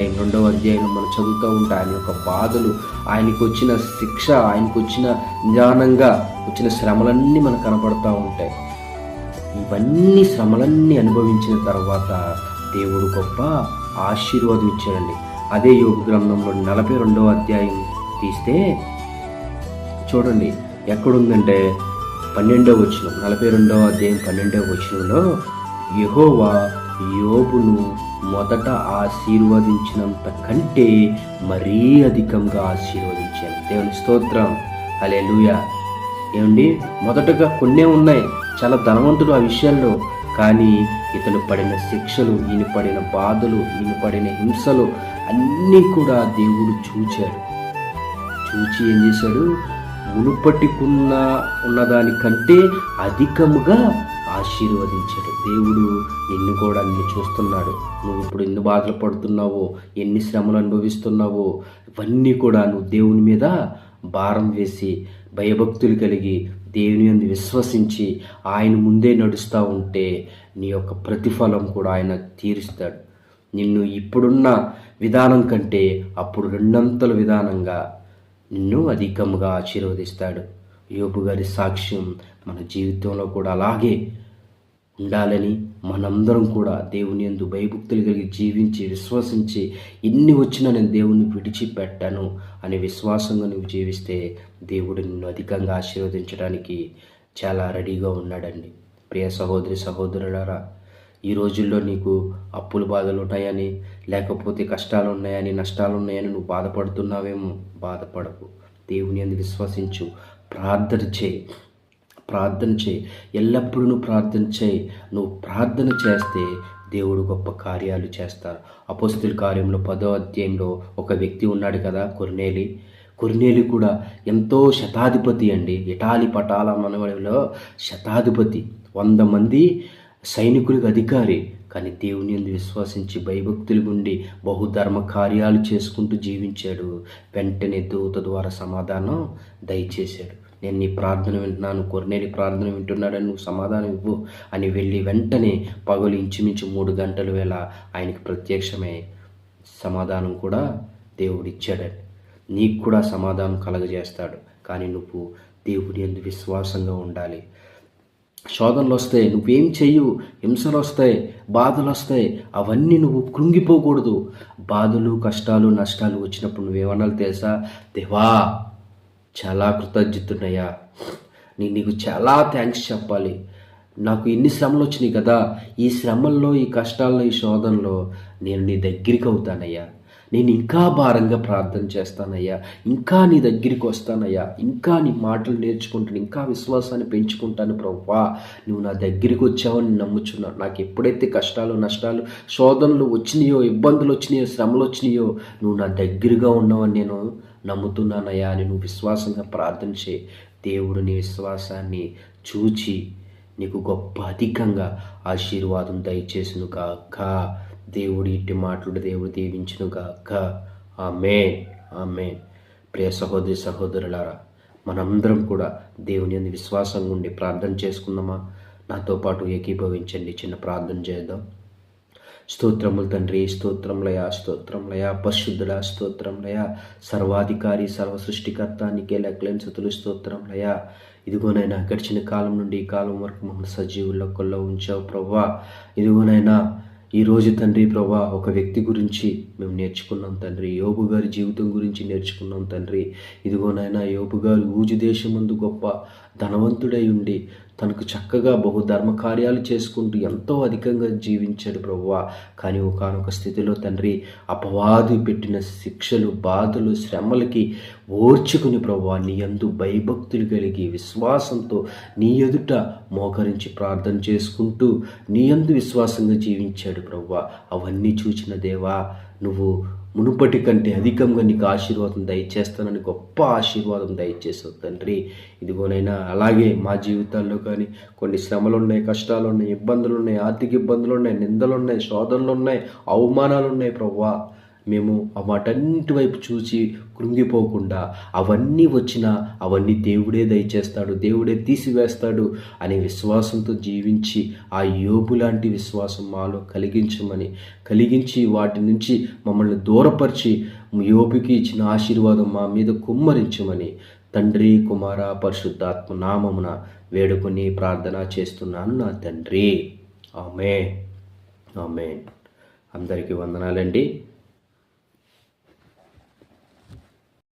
రెండవ అధ్యాయంలో మనం చదువుతూ ఉంటే ఆయన యొక్క బాధలు, ఆయనకు వచ్చిన శిక్ష, ఆయనకు వచ్చిన నిదానంగా వచ్చిన శ్రమలన్నీ మనకు కనపడతా ఉంటాయి. ఇవన్నీ శ్రమలన్నీ అనుభవించిన తర్వాత దేవుడు గొప్ప ఆశీర్వాదం ఇచ్చాడండి. అదే యోబు గ్రంథంలో 42వ అధ్యాయం తీస్తే చూడండి ఎక్కడుందంటే 12వ వచనం, 42వ అధ్యాయం 12వ వచనంలో, యెహోవా యోబును మొదట ఆశీర్వదించినంత కంటే మరీ అధికంగా ఆశీర్వదించాను. దేవుని స్తోత్రం, హల్లెలూయా. ఏమండి, మొదటగా కొన్నే ఉన్నాయి, చాలా ధనవంతుడు ఆ విషయాల్లో, కానీ ఇతను పడిన శిక్షలు, ఈయన పడిన బాధలు, ఈయన పడిన హింసలు అన్నీ కూడా దేవుడు చూచాడు. చూచి ఏం చేశాడు? మునుపటికున్న ఉన్నదానికంటే అధికముగా ఆశీర్వదించాడు. దేవుడు నిన్ను కూడా నిన్ను చూస్తున్నాడు. నువ్వు ఇప్పుడు ఎన్ని బాధలు పడుతున్నావో, ఎన్ని శ్రమలు అనుభవిస్తున్నావో, ఇవన్నీ కూడా నువ్వు దేవుని మీద భారం వేసి భయభక్తులు కలిగి దేవుని యందు విశ్వసించి ఆయన ముందే నడుస్తూ ఉంటే నీ యొక్క ప్రతిఫలం కూడా ఆయన తీరుస్తాడు. నిన్ను ఇప్పుడున్న విధానం కంటే అప్పుడు రెండంతల విధానంగా నిన్ను అధికముగా ఆశీర్వదిస్తాడు. యోబు గారి సాక్ష్యం మన జీవితంలో కూడా అలాగే ఉండాలని, మనందరం కూడా దేవుని యందు భయభక్తులు కలిగి జీవించి విశ్వసించి ఎన్ని వచ్చినా నేను దేవుని విడిచిపెట్టాను అనే విశ్వాసంగా నువ్వు జీవిస్తే దేవుడు నిన్ను అధికంగా ఆశీర్వదించడానికి చాలా రెడీగా ఉన్నాడండి. ప్రియ సహోదరి సహోదరులారా, ఈ రోజుల్లో నీకు అప్పుల బాధలు ఉన్నాయని, లేకపోతే కష్టాలు ఉన్నాయని, నష్టాలు ఉన్నాయని నువ్వు బాధపడుతున్నావేమో, బాధపడకు. దేవుని యందు విశ్వసించు, ప్రార్థన చేయి, ఎల్లప్పుడూ నువ్వు ప్రార్థన చేయి. నువ్వు ప్రార్థన చేస్తే దేవుడు గొప్ప కార్యాలు చేస్తారు. అపోస్తలుల కార్యంలో 10వ అధ్యాయంలో ఒక వ్యక్తి ఉన్నాడు కదా, కొర్నేలి కూడా ఎంతో శతాధిపతి అండి. ఇటాలీ పటాల మనవడిలో శతాధిపతి, 100 మంది సైనికులకు అధికారి. కానీ దేవుని యందు విశ్వసించి భయభక్తులు ఉండి బహుధర్మ కార్యాలు చేసుకుంటూ జీవించాడు. వెంటనే దూత ద్వారా సమాధానం దయచేశాడు. నేను నీ ప్రార్థన వింటున్నాను, కొర్నేలి ప్రార్థన వింటున్నాడని నువ్వు సమాధానం ఇవ్వు అని వెళ్ళి వెంటనే పగలు ఇంచుమించు 3 గంటల వేళ ఆయనకి ప్రత్యక్షమై సమాధానం కూడా దేవుడు ఇచ్చాడండి. నీకు కూడా సమాధానం కలగజేస్తాడు. కానీ నువ్వు దేవుని యందు విశ్వాసంగా ఉండాలి. శోధనలు వస్తాయి, నువ్వేం చెయ్యు, హింసలు వస్తాయి, బాధలు వస్తాయి, అవన్నీ నువ్వు కృంగిపోకూడదు. బాధలు, కష్టాలు, నష్టాలు వచ్చినప్పుడు నువ్వేమనాలి తెలుసా? దేవా, చాలా కృతజ్ఞతనయ్యా, నీకు చాలా థ్యాంక్స్ చెప్పాలి. నాకు ఎన్ని శ్రమలు వచ్చినాయి కదా, ఈ శ్రమల్లో, ఈ కష్టాల్లో, ఈ శోధనలో నేను నీ దగ్గరికి అవుతానయ్యా, నేను ఇంకా భారంగా ప్రార్థన చేస్తానయ్యా, ఇంకా నీ దగ్గరికి వస్తానయ్యా, ఇంకా నీ మాటలు నేర్చుకుంటాను, ఇంకా విశ్వాసాన్ని పెంచుకుంటాను ప్రభువా, నువ్వు నా దగ్గరికి వచ్చావని నమ్ముచున్నాను. నాకు ఎప్పుడైతే కష్టాలు, నష్టాలు, శోధనలు వచ్చినాయో, ఇబ్బందులు వచ్చినాయో, శ్రమలు వచ్చినాయో, నువ్వు నా దగ్గరగా ఉన్నావని నేను నమ్ముతున్నానయ్యా అని నువ్వు విశ్వాసంగా ప్రార్థన చేయి. దేవుడు నీ విశ్వాసాన్ని చూచి నీకు గొప్ప అధికంగా ఆశీర్వాదం దయచేసును గాక. దేవుడి ఇట్టి మాటలు దేవుడు దీవించును గాక. ఆమేన్, ఆమేన్. ప్రియ సహోదరి సహోదరులారా, మనందరం కూడా దేవుని యందు విశ్వాసంగా ఉండి ప్రార్థన చేసుకుందామా? నాతో పాటు ఏకీభవించండి, చిన్న ప్రార్థన చేద్దాం. స్తోత్రములు తండ్రి, స్తోత్రంలయ, స్తోత్రంలయ, పరిశుద్ధుల, స్తోత్రంలయ, సర్వాధికారి, సర్వ సృష్టికర్త, నీకే లెక్కలేని స్తుతులు, స్తోత్రంలయ. ఇదిగోనైనా గడిచిన కాలం నుండి ఈ కాలం వరకు మమ్మల్ని సజీవుల్లో కొల్లో ఉంచావు ప్రభువా. ఇదిగోనైనా ఈరోజు తండ్రి ప్రభా, ఒక వ్యక్తి గురించి మేము నేర్చుకున్నాం తండ్రి, యోబు గారి జీవితం గురించి నేర్చుకున్నాం తండ్రి. ఇదిగోనైనా యోబు గారు ఊజు దేశమందు గొప్ప ధనవంతుడై ఉండి తనకు చక్కగా బహుధర్మ కార్యాలు చేసుకుంటూ ఎంతో అధికంగా జీవించాడు ప్రభువా. కానీ ఒకానొక స్థితిలో తండ్రి అపవాది పెట్టిన శిక్షలు, బాధలు, శ్రమలకి ఓర్చుకుని ప్రభువా నీ యందు భయభక్తులు కలిగి విశ్వాసంతో నీ ఎదుట మోకరించి ప్రార్థన చేసుకుంటూ నీ యందు విశ్వాసంగా జీవించాడు ప్రభువా. అవన్నీ చూచిన దేవా, నువ్వు మునుపటి కంటే అధికంగా నీకు ఆశీర్వాదం దయచేస్తానని గొప్ప ఆశీర్వాదం దయచేసావు తండ్రి. ఇదిగోనైనా అలాగే మా జీవితాల్లో కానీ కొన్ని శ్రమలు ఉన్నాయి, కష్టాలు ఉన్నాయి, ఇబ్బందులు ఉన్నాయి, ఆర్థిక ఇబ్బందులు ఉన్నాయి, నిందలు ఉన్నాయి, శోధనలు ఉన్నాయి, అవమానాలు ఉన్నాయి ప్రభువా. మేము వాటన్నిటి వైపు చూసి కృంగిపోకుండా అవన్నీ వచ్చినా అవన్నీ దేవుడే దయచేస్తాడు, దేవుడే తీసివేస్తాడు అనే విశ్వాసంతో జీవించి ఆ యోబు లాంటి విశ్వాసం మాలో కలిగించి వాటి నుంచి మమ్మల్ని దూరపరిచి యోబుకి ఇచ్చిన ఆశీర్వాదం మా మీద కుమ్మరించమని తండ్రి, కుమార, పరిశుద్ధాత్మ నామమున వేడుకొని ప్రార్థన చేస్తున్నాను నా తండ్రి. ఆమేన్. ఆమేన్. అందరికీ వందనాలండి.